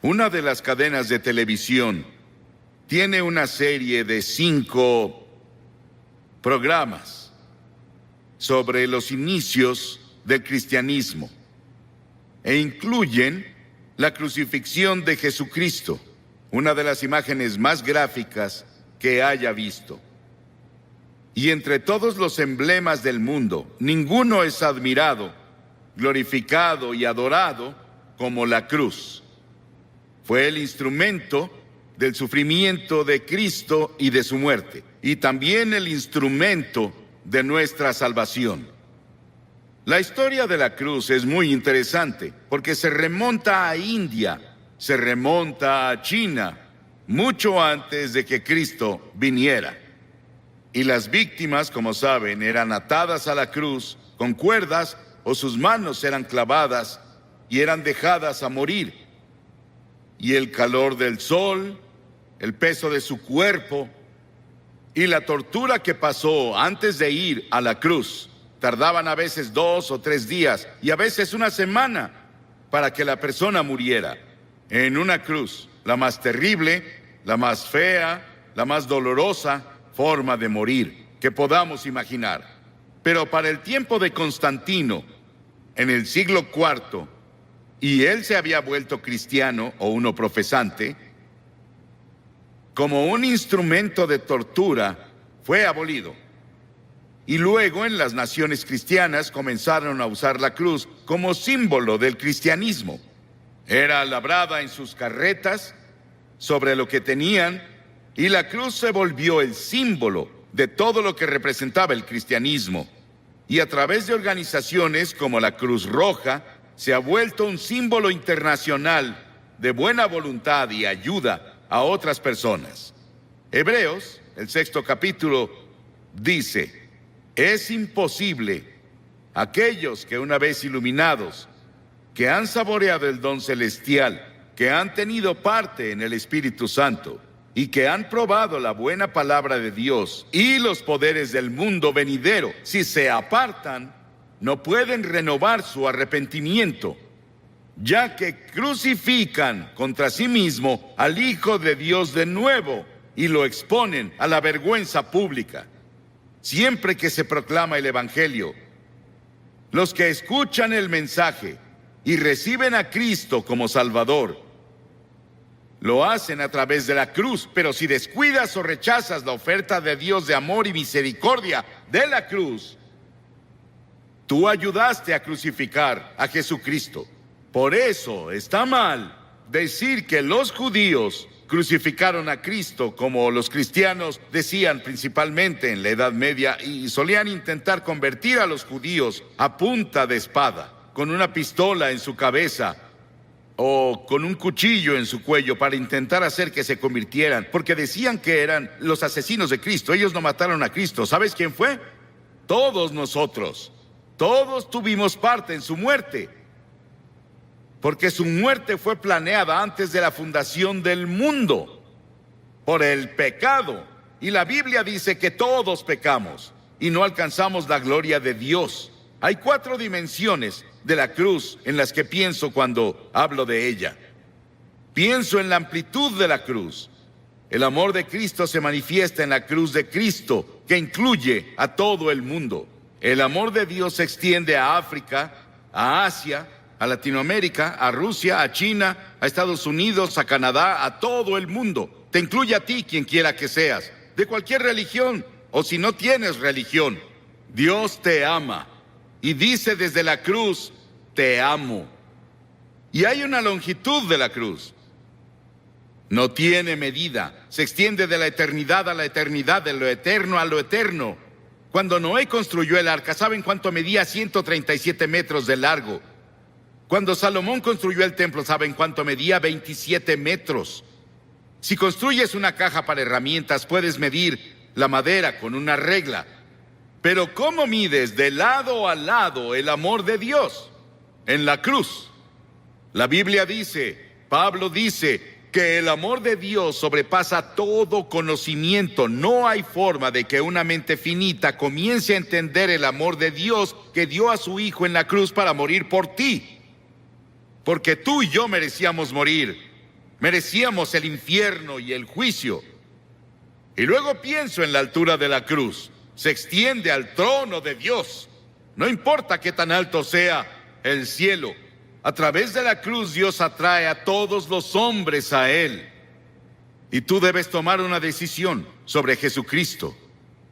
Una de las cadenas de televisión tiene una serie de 5 programas sobre los inicios del cristianismo e incluyen la crucifixión de Jesucristo, una de las imágenes más gráficas que haya visto. Y entre todos los emblemas del mundo, ninguno es admirado, glorificado y adorado como la cruz. Fue el instrumento del sufrimiento de Cristo y de su muerte, y también el instrumento de nuestra salvación. La historia de la cruz es muy interesante, porque se remonta a India, se remonta a China, mucho antes de que Cristo viniera. Y las víctimas, como saben, eran atadas a la cruz con cuerdas o sus manos eran clavadas y eran dejadas a morir. Y el calor del sol, el peso de su cuerpo y la tortura que pasó antes de ir a la cruz, tardaban a veces 2 o 3 días y a veces una semana para que la persona muriera en una cruz, la más terrible, la más fea, la más dolorosa forma de morir que podamos imaginar. Pero para el tiempo de Constantino, en el siglo IV, y él se había vuelto cristiano o uno profesante, como un instrumento de tortura, fue abolido. Y luego en las naciones cristianas comenzaron a usar la cruz como símbolo del cristianismo. Era labrada en sus carretas, sobre lo que tenían, y la cruz se volvió el símbolo de todo lo que representaba el cristianismo. Y a través de organizaciones como la Cruz Roja, se ha vuelto un símbolo internacional de buena voluntad y ayuda a otras personas. Hebreos, el 6º capítulo, dice: es imposible aquellos que una vez iluminados, que han saboreado el don celestial, que han tenido parte en el Espíritu Santo y que han probado la buena palabra de Dios y los poderes del mundo venidero, si se apartan, no pueden renovar su arrepentimiento, ya que crucifican contra sí mismo al Hijo de Dios de nuevo y lo exponen a la vergüenza pública. Siempre que se proclama el Evangelio, los que escuchan el mensaje y reciben a Cristo como Salvador, lo hacen a través de la cruz. Pero si descuidas o rechazas la oferta de Dios de amor y misericordia de la cruz, tú ayudaste a crucificar a Jesucristo. Por eso está mal decir que los judíos crucificaron a Cristo, como los cristianos decían principalmente en la Edad Media, y solían intentar convertir a los judíos a punta de espada, con una pistola en su cabeza o con un cuchillo en su cuello para intentar hacer que se convirtieran, porque decían que eran los asesinos de Cristo. Ellos no mataron a Cristo. ¿Sabes quién fue? Todos nosotros. Todos tuvimos parte en su muerte, porque su muerte fue planeada antes de la fundación del mundo por el pecado. Y la Biblia dice que todos pecamos y no alcanzamos la gloria de Dios. Hay 4 dimensiones de la cruz en las que pienso cuando hablo de ella. Pienso en la amplitud de la cruz. El amor de Cristo se manifiesta en la cruz de Cristo, que incluye a todo el mundo. El amor de Dios se extiende a África, a Asia, a Latinoamérica, a Rusia, a China, a Estados Unidos, a Canadá, a todo el mundo. Te incluye a ti, quien quiera que seas, de cualquier religión, o si no tienes religión. Dios te ama y dice desde la cruz: te amo. Y hay una longitud de la cruz. No tiene medida. Se extiende de la eternidad a la eternidad, de lo eterno a lo eterno. Cuando Noé construyó el arca, ¿saben cuánto medía? 137 metros de largo. Cuando Salomón construyó el templo, ¿saben cuánto medía? 27 metros. Si construyes una caja para herramientas, puedes medir la madera con una regla. Pero ¿cómo mides de lado a lado el amor de Dios? En la cruz. La Biblia dice, Pablo dice, que el amor de Dios sobrepasa todo conocimiento. No hay forma de que una mente finita comience a entender el amor de Dios que dio a su Hijo en la cruz para morir por ti. Porque tú y yo merecíamos morir. Merecíamos el infierno y el juicio. Y luego pienso en la altura de la cruz. Se extiende al trono de Dios. No importa qué tan alto sea el cielo. A través de la cruz Dios atrae a todos los hombres a Él. Y tú debes tomar una decisión sobre Jesucristo.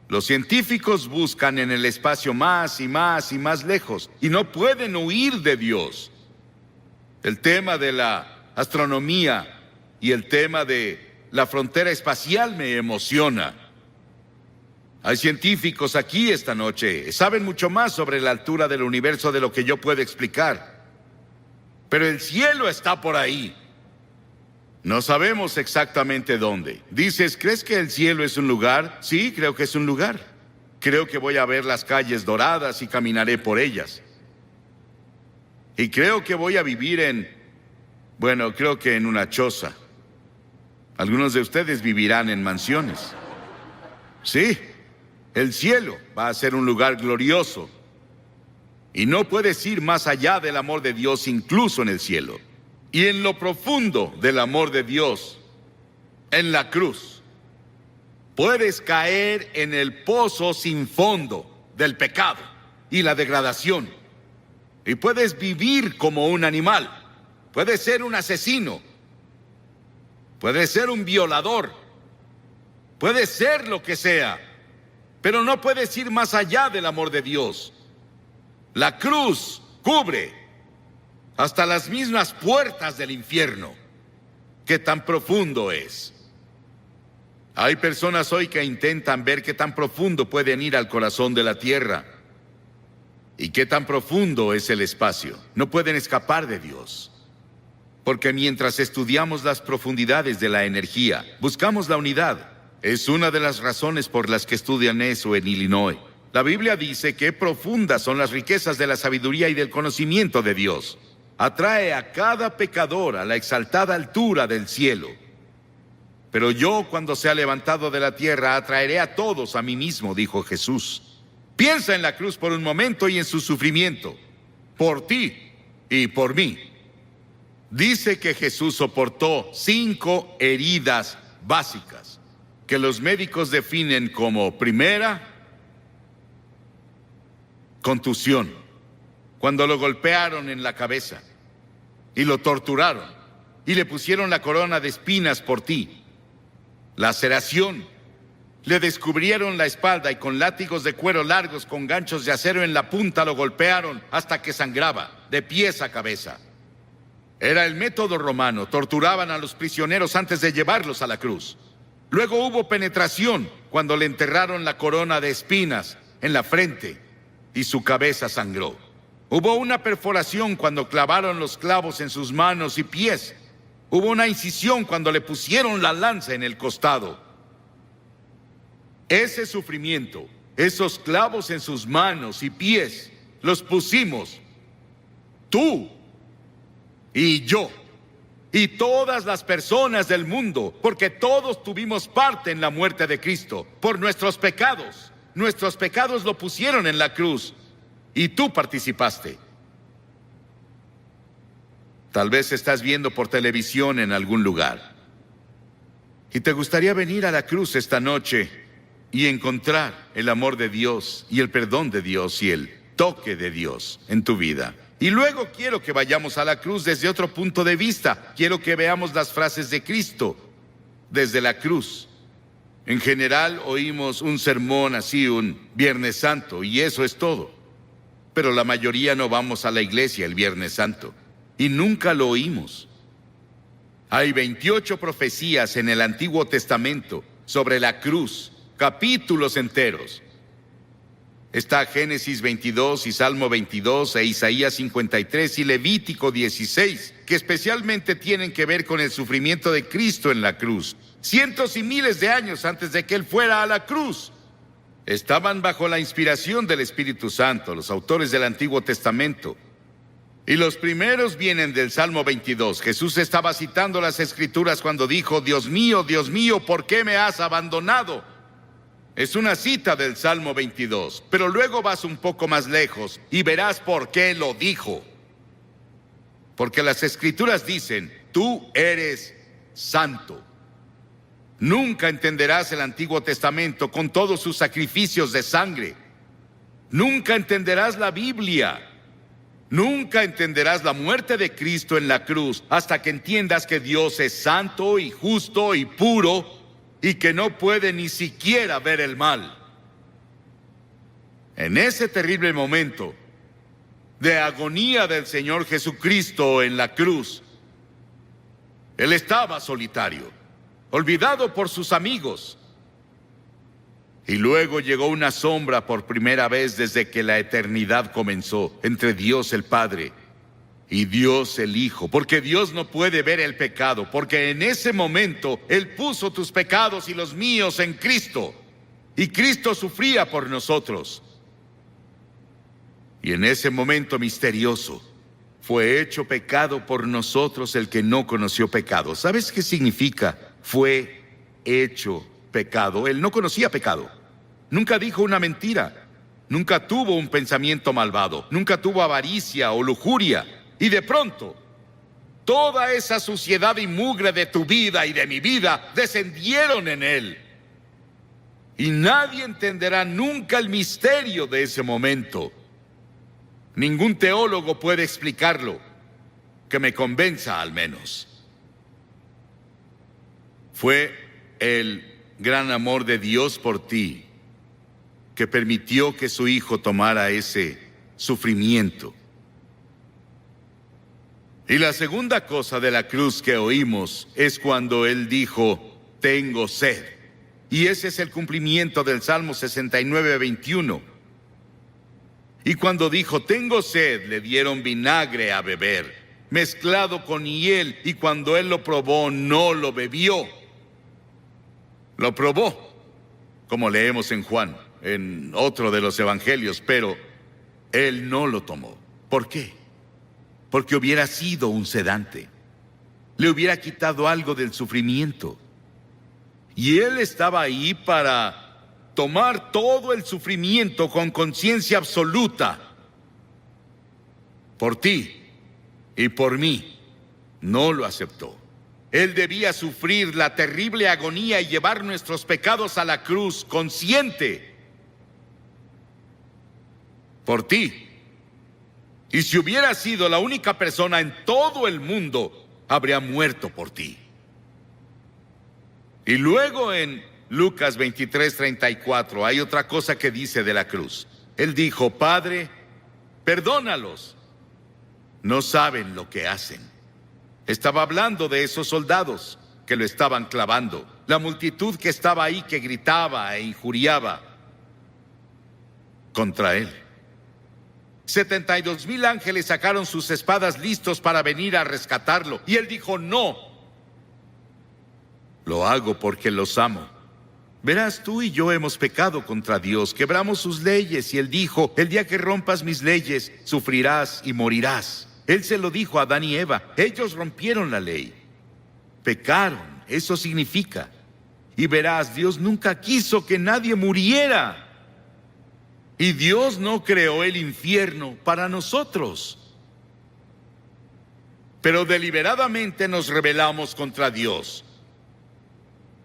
Los científicos buscan en el espacio más y más y más lejos y no pueden huir de Dios. El tema de la astronomía y el tema de la frontera espacial me emociona. Hay científicos aquí esta noche, saben mucho más sobre la altura del universo de lo que yo puedo explicar. Pero el cielo está por ahí. No sabemos exactamente dónde. Dices, ¿crees que el cielo es un lugar? Sí, creo que es un lugar. Creo que voy a ver las calles doradas y caminaré por ellas. Y creo que voy a vivir creo que en una choza. Algunos de ustedes vivirán en mansiones. Sí, el cielo va a ser un lugar glorioso. Y no puedes ir más allá del amor de Dios incluso en el cielo. Y en lo profundo del amor de Dios, en la cruz, puedes caer en el pozo sin fondo del pecado y la degradación. Y puedes vivir como un animal. Puedes ser un asesino. Puedes ser un violador. Puedes ser lo que sea. Pero no puedes ir más allá del amor de Dios. La cruz cubre hasta las mismas puertas del infierno. ¿Qué tan profundo es? Hay personas hoy que intentan ver qué tan profundo pueden ir al corazón de la tierra. ¿Y qué tan profundo es el espacio? No pueden escapar de Dios. Porque mientras estudiamos las profundidades de la energía, buscamos la unidad. Es una de las razones por las que estudian eso en Illinois. La Biblia dice que profundas son las riquezas de la sabiduría y del conocimiento de Dios. Atrae a cada pecador a la exaltada altura del cielo. Pero yo, cuando sea levantado de la tierra, atraeré a todos a mí mismo, dijo Jesús. Piensa en la cruz por un momento y en su sufrimiento, por ti y por mí. Dice que Jesús soportó 5 heridas básicas, que los médicos definen como: primera, contusión, cuando lo golpearon en la cabeza y lo torturaron y le pusieron la corona de espinas por ti. Laceración, le descubrieron la espalda y con látigos de cuero largos con ganchos de acero en la punta lo golpearon hasta que sangraba, de pies a cabeza. Era el método romano, torturaban a los prisioneros antes de llevarlos a la cruz. Luego hubo penetración, cuando le enterraron la corona de espinas en la frente y su cabeza sangró. Hubo una perforación cuando clavaron los clavos en sus manos y pies. Hubo una incisión cuando le pusieron la lanza en el costado. Ese sufrimiento, esos clavos en sus manos y pies, los pusimos tú y yo y todas las personas del mundo, porque todos tuvimos parte en la muerte de Cristo por nuestros pecados. Nuestros pecados lo pusieron en la cruz y tú participaste. Tal vez estás viendo por televisión en algún lugar y te gustaría venir a la cruz esta noche y encontrar el amor de Dios y el perdón de Dios y el toque de Dios en tu vida. Y luego quiero que vayamos a la cruz desde otro punto de vista. Quiero que veamos las frases de Cristo desde la cruz. En general oímos un sermón así un Viernes Santo y eso es todo. Pero la mayoría no vamos a la iglesia el Viernes Santo y nunca lo oímos. Hay 28 profecías en el Antiguo Testamento sobre la cruz, capítulos enteros. Está Génesis 22 y Salmo 22 e Isaías 53 y Levítico 16, que especialmente tienen que ver con el sufrimiento de Cristo en la cruz. Cientos y miles de años antes de que Él fuera a la cruz. Estaban bajo la inspiración del Espíritu Santo, los autores del Antiguo Testamento. Y los primeros vienen del Salmo 22. Jesús estaba citando las Escrituras cuando dijo: Dios mío, ¿por qué me has abandonado? Es una cita del Salmo 22, pero luego vas un poco más lejos y verás por qué lo dijo. Porque las Escrituras dicen: tú eres santo. Nunca entenderás el Antiguo Testamento con todos sus sacrificios de sangre. Nunca entenderás la Biblia. Nunca entenderás la muerte de Cristo en la cruz hasta que entiendas que Dios es santo y justo y puro y que no puede ni siquiera ver el mal. En ese terrible momento de agonía del Señor Jesucristo en la cruz, Él estaba solitario, olvidado por sus amigos. Y luego llegó una sombra por primera vez desde que la eternidad comenzó, entre Dios el Padre y Dios el Hijo, porque Dios no puede ver el pecado, porque en ese momento Él puso tus pecados y los míos en Cristo, y Cristo sufría por nosotros. Y en ese momento misterioso, fue hecho pecado por nosotros el que no conoció pecado. ¿Sabes qué significa? Fue hecho pecado. Él no conocía pecado. Nunca dijo una mentira. Nunca tuvo un pensamiento malvado. Nunca tuvo avaricia o lujuria. Y de pronto, toda esa suciedad y mugre de tu vida y de mi vida descendieron en Él. Y nadie entenderá nunca el misterio de ese momento. Ningún teólogo puede explicarlo, que me convenza al menos. Fue el gran amor de Dios por ti que permitió que su Hijo tomara ese sufrimiento. Y la segunda cosa de la cruz que oímos es cuando Él dijo, tengo sed. Y ese es el cumplimiento del Salmo 69, 21. Y cuando dijo, tengo sed, le dieron vinagre a beber, mezclado con hiel, y cuando Él lo probó, no lo bebió. Lo probó, como leemos en Juan, en otro de los evangelios, pero Él no lo tomó. ¿Por qué? Porque hubiera sido un sedante. Le hubiera quitado algo del sufrimiento. Y Él estaba ahí para tomar todo el sufrimiento con conciencia absoluta. Por ti y por mí. No lo aceptó. Él debía sufrir la terrible agonía y llevar nuestros pecados a la cruz consciente. Por ti. Y si hubiera sido la única persona en todo el mundo, habría muerto por ti. Y luego en Lucas 23:34 hay otra cosa que dice de la cruz. Él dijo, Padre, perdónalos. No saben lo que hacen. Estaba hablando de esos soldados que lo estaban clavando. La multitud que estaba ahí que gritaba e injuriaba contra Él. 72,000 ángeles sacaron sus espadas listos para venir a rescatarlo. Y Él dijo, no. Lo hago porque los amo. Verás, tú y yo hemos pecado contra Dios, quebramos sus leyes, y Él dijo, el día que rompas mis leyes, sufrirás y morirás. Él se lo dijo a Adán y Eva, ellos rompieron la ley. Pecaron, eso significa. Y verás, Dios nunca quiso que nadie muriera. Y Dios no creó el infierno para nosotros. Pero deliberadamente nos rebelamos contra Dios.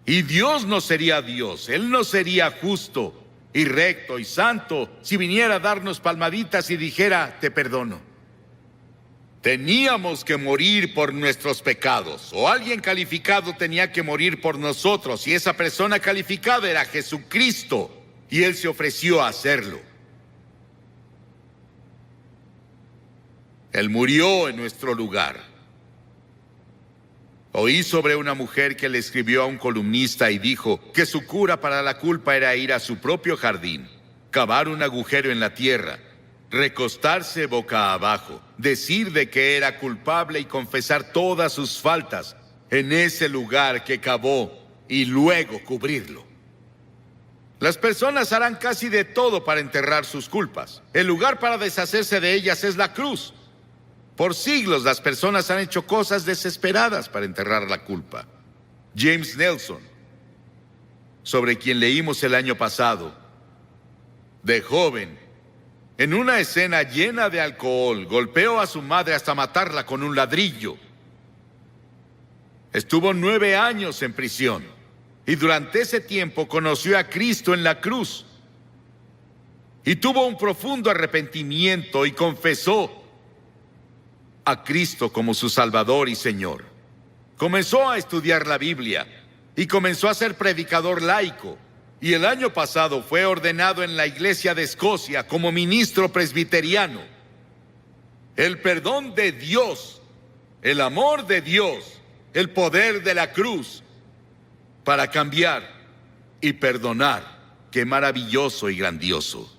Y Dios no sería Dios, Él no sería justo y recto y santo si viniera a darnos palmaditas y dijera, te perdono. Teníamos que morir por nuestros pecados, o alguien calificado tenía que morir por nosotros, y esa persona calificada era Jesucristo, y Él se ofreció a hacerlo. Él murió en nuestro lugar. Oí sobre una mujer que le escribió a un columnista y dijo que su cura para la culpa era ir a su propio jardín, cavar un agujero en la tierra, recostarse boca abajo, decir de que era culpable y confesar todas sus faltas en ese lugar que cavó y luego cubrirlo. Las personas harán casi de todo para enterrar sus culpas. El lugar para deshacerse de ellas es la cruz. Por siglos las personas han hecho cosas desesperadas para enterrar la culpa. James Nelson, sobre quien leímos el año pasado, de joven, en una escena llena de alcohol, golpeó a su madre hasta matarla con un ladrillo. Estuvo 9 años en prisión y durante ese tiempo conoció a Cristo en la cruz y tuvo un profundo arrepentimiento y confesó a Cristo como su Salvador y Señor. Comenzó a estudiar la Biblia y comenzó a ser predicador laico. Y el año pasado fue ordenado en la Iglesia de Escocia como ministro presbiteriano. El perdón de Dios, el amor de Dios, el poder de la cruz para cambiar y perdonar. Qué maravilloso y grandioso.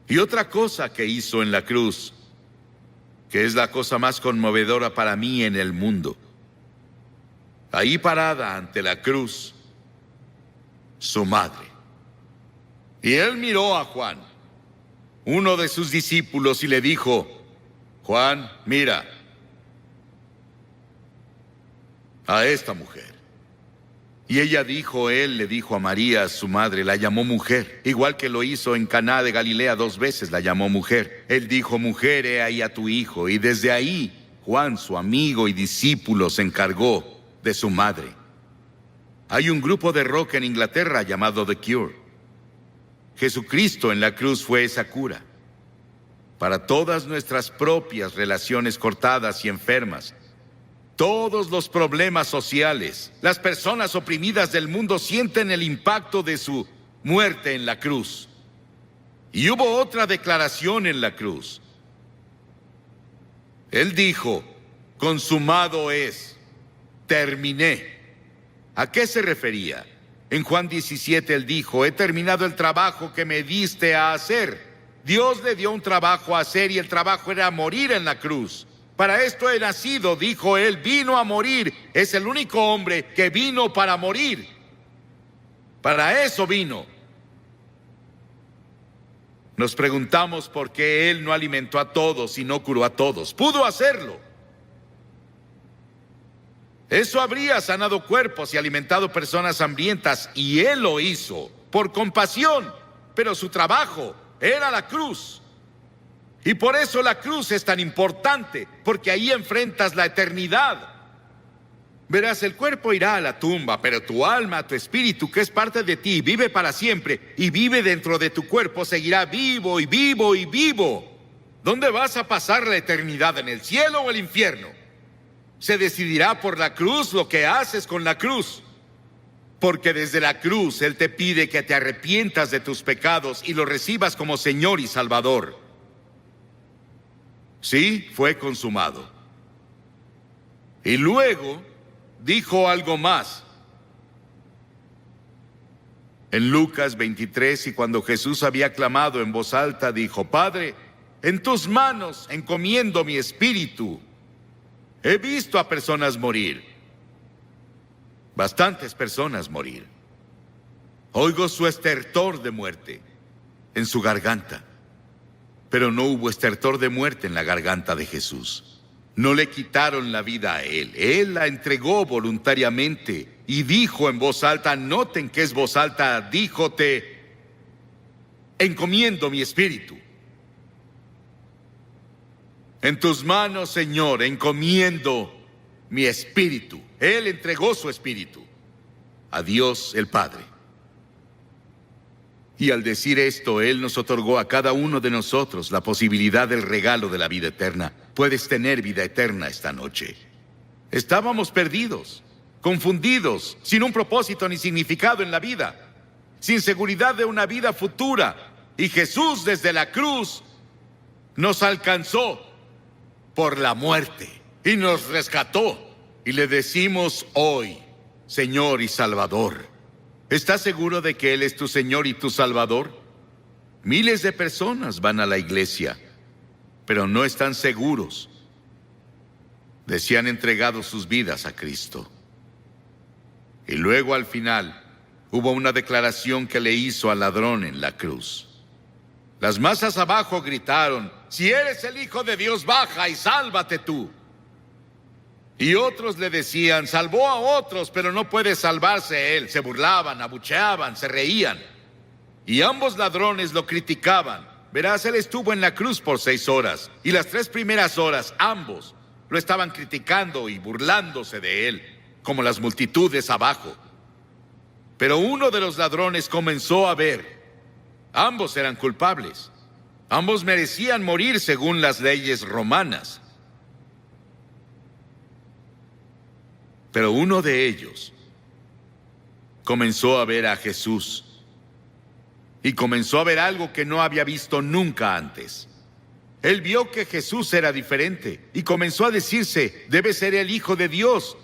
Y otra cosa que hizo en la cruz, que es la cosa más conmovedora para mí en el mundo. Ahí parada ante la cruz, su madre. Y él miró a Juan, uno de sus discípulos, y le dijo: Juan, mira a esta mujer. Y ella dijo, él le dijo a María, su madre, la llamó mujer, igual que lo hizo en Caná de Galilea 2 veces, la llamó mujer. Él dijo: mujer, he ahí a tu hijo. Y desde ahí, Juan, su amigo y discípulo, se encargó de su madre. Hay un grupo de rock en Inglaterra llamado The Cure. Jesucristo en la cruz fue esa cura para todas nuestras propias relaciones cortadas y enfermas. Todos los problemas sociales, las personas oprimidas del mundo sienten el impacto de su muerte en la cruz. Y hubo otra declaración en la cruz. Él dijo: consumado es, terminé. ¿A qué se refería? En Juan 17 él dijo: he terminado el trabajo que me diste a hacer. Dios le dio un trabajo a hacer y el trabajo era morir en la cruz. Para esto he nacido, dijo él, vino a morir. Es el único hombre que vino para morir. Para eso vino. Nos preguntamos por qué él no alimentó a todos y no curó a todos. Pudo hacerlo. Eso habría sanado cuerpos y alimentado personas hambrientas, y él lo hizo por compasión, pero su trabajo era la cruz. Y por eso la cruz es tan importante, porque ahí enfrentas la eternidad. Verás, el cuerpo irá a la tumba, pero tu alma, tu espíritu, que es parte de ti, vive para siempre y vive dentro de tu cuerpo, seguirá vivo y vivo y vivo. ¿Dónde vas a pasar la eternidad? ¿En el cielo o el infierno? Se decidirá por la cruz lo que haces con la cruz. Porque desde la cruz Él te pide que te arrepientas de tus pecados y lo recibas como Señor y Salvador. Sí, fue consumado. Y luego dijo algo más. En Lucas 23, y cuando Jesús había clamado en voz alta, dijo: Padre, en tus manos encomiendo mi espíritu. He visto a personas morir, bastantes personas morir. Oigo su estertor de muerte en su garganta. Pero no hubo estertor de muerte en la garganta de Jesús. No le quitaron la vida a él. Él la entregó voluntariamente y dijo en voz alta, noten que es voz alta, dijo: te encomiendo mi espíritu. En tus manos, Señor, encomiendo mi espíritu. Él entregó su espíritu a Dios el Padre. Y al decir esto, Él nos otorgó a cada uno de nosotros la posibilidad del regalo de la vida eterna. Puedes tener vida eterna esta noche. Estábamos perdidos, confundidos, sin un propósito ni significado en la vida, sin seguridad de una vida futura. Y Jesús desde la cruz nos alcanzó por la muerte y nos rescató. Y le decimos hoy: Señor y Salvador. ¿Estás seguro de que Él es tu Señor y tu Salvador? Miles de personas van a la iglesia, pero no están seguros de si han entregado sus vidas a Cristo. Y luego al final hubo una declaración que le hizo al ladrón en la cruz. Las masas abajo gritaron: si eres el Hijo de Dios, baja y sálvate tú. Y otros le decían: salvó a otros, pero no puede salvarse él. Se burlaban, abucheaban, se reían. Y ambos ladrones lo criticaban. Verás, él estuvo en la cruz por 6 horas. Y las 3 primeras horas, ambos Lo estaban criticando y burlándose de él, como las multitudes abajo. Pero uno de los ladrones comenzó a ver. Ambos eran culpables. Ambos merecían morir según las leyes romanas. Pero uno de ellos comenzó a ver a Jesús. Y comenzó a ver algo que no había visto nunca antes. Él vio que Jesús era diferente y comenzó a decirse: debe ser el Hijo de Dios.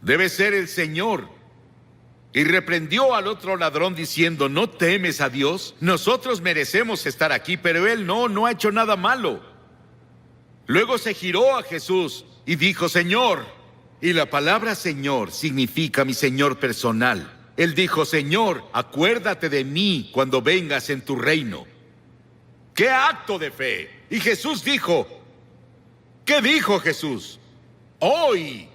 Debe ser el Señor. Y reprendió al otro ladrón diciendo: ¿no temes a Dios? Nosotros merecemos estar aquí, pero él no ha hecho nada malo. Luego se giró a Jesús y dijo: Señor. Y la palabra Señor significa mi Señor personal. Él dijo: Señor, acuérdate de mí cuando vengas en tu reino. ¡Qué acto de fe! Y Jesús dijo, ¿qué dijo Jesús? Hoy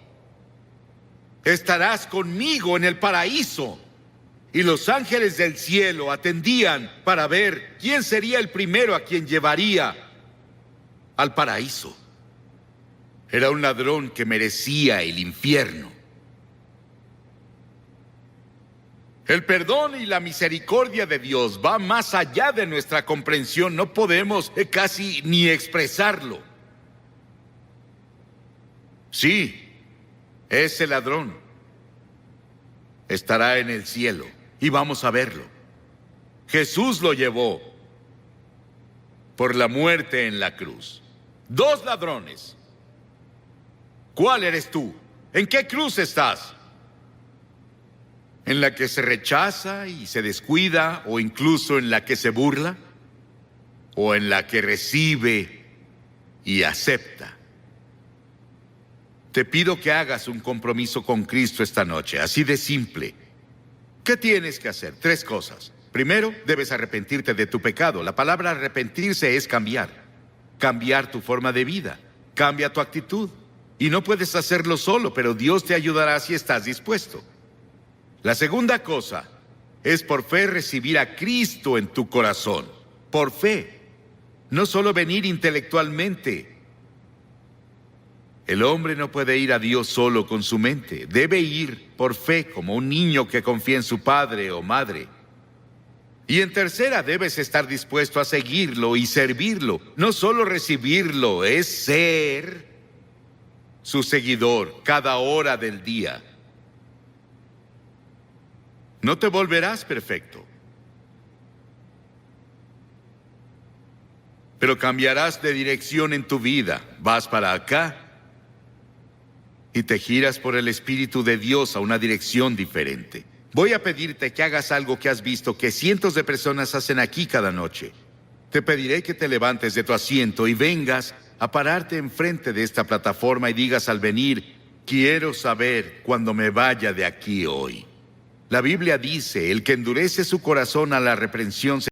estarás conmigo en el paraíso. Y los ángeles del cielo atendían para ver quién sería el primero a quien llevaría al paraíso. Era un ladrón que merecía el infierno. El perdón y la misericordia de Dios va más allá de nuestra comprensión. No podemos casi ni expresarlo. Sí, ese ladrón estará en el cielo y vamos a verlo. Jesús lo llevó por la muerte en la cruz. Dos ladrones. ¿Cuál eres tú? ¿En qué cruz estás? ¿En la que se rechaza y se descuida, o incluso en la que se burla? ¿O en la que recibe y acepta? Te pido que hagas un compromiso con Cristo esta noche, así de simple. ¿Qué tienes que hacer? 3 cosas. Primero, debes arrepentirte de tu pecado. La palabra arrepentirse es cambiar. Cambiar tu forma de vida. Cambia tu actitud. Y no puedes hacerlo solo, pero Dios te ayudará si estás dispuesto. La segunda cosa es por fe recibir a Cristo en tu corazón. Por fe. No solo venir intelectualmente. El hombre no puede ir a Dios solo con su mente. Debe ir por fe, como un niño que confía en su padre o madre. Y en tercera, debes estar dispuesto a seguirlo y servirlo. No solo recibirlo, es ser su seguidor cada hora del día. No te volverás perfecto, pero cambiarás de dirección en tu vida. Vas para acá y te giras por el Espíritu de Dios a una dirección diferente. Voy a pedirte que hagas algo que has visto que cientos de personas hacen aquí cada noche. Te pediré que te levantes de tu asiento y vengas a pararte enfrente de esta plataforma y digas al venir: quiero saber cuando me vaya de aquí hoy. La Biblia dice: el que endurece su corazón a la reprensión